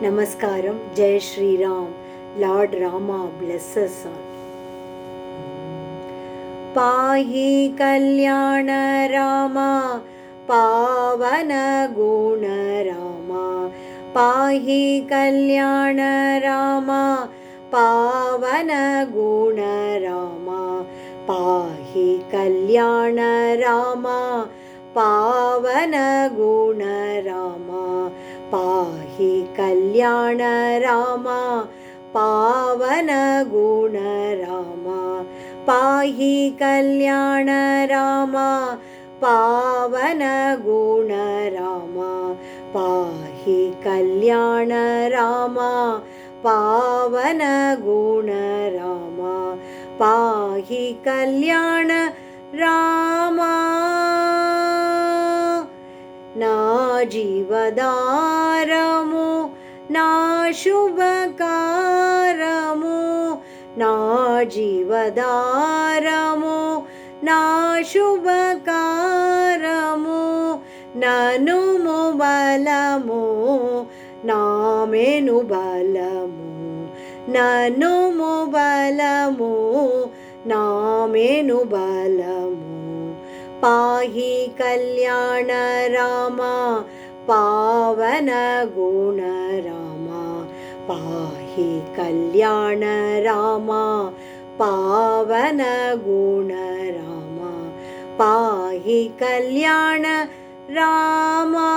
Namaskaram, Jai Shri Ram, Lord Rama bless us all. Pahi Kalyana Rama, Pavana Guna Rama. Pahi Kalyana Rama, Pavana Guna Rama. Pahi Kalyana Rama, Pavana Guna Rama. Pahi Kalyana Rama, Pavana Guna Rama. Pahi Kalyana Rama, Pavana Guna Rama. Pahi Kalyana Rama, Pavana Guna Rama. Pahi Kalyana Rama. Na jivadaramu, na shubhakaramu, na jivadaramu, na shubhakaramu, nanumu balamu, namenu balamu, nanumu balamu, namenu balamu. Pahi Kalyana Rama, Pavana Guna Rama. Pahi Kalyana Rama, Pavana Guna Rama. Pahi Kalyana Rama.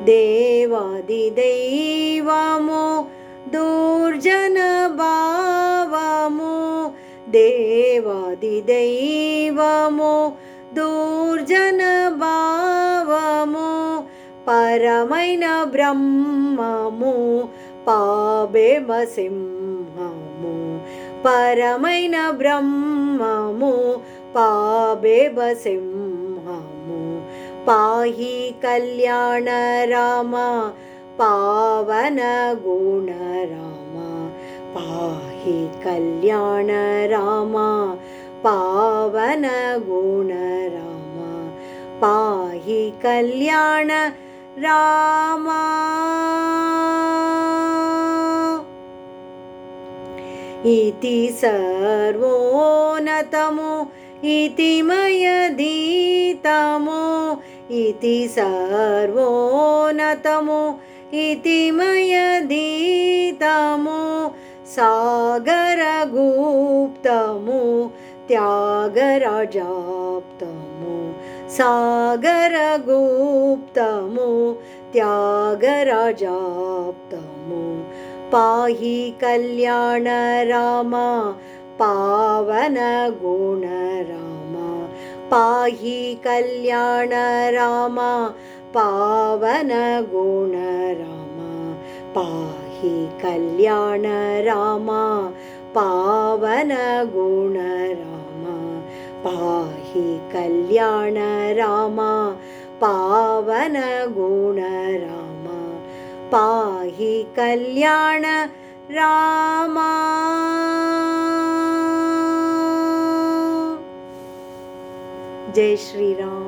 Devadi Devamu, Durjana Bhavamu. Devadi Devamu, Durjana Bhavamu. Paramaina Brahmamu, Pabema Simhamu. Paramaina Brahmamu, Pabema Simhamu. Pahi Kalyana Rama, Pavana Guna Rama. Pahi Kalyana Rama, Pavana Guna Rama. Pahi Kalyana Rama. Iti sarvonatamu, iti mayaditamu. Iti sarvonatamu, iti mayaditamu. Sagara guptamu, Tyagarajaptamu. Sagara guptamu, Tyagarajaptamu. Pahi Kalyana Rama, Pavana Guna Rama. Pahi Kalyana Rama, Pavana Guna Rama. Pahi Kalyana Rama, Pavana Guna Rama. Pahi Kalyana Rama, Pavana Guna Rama. Pahi Kalyana Rama. Jai Shri Ram.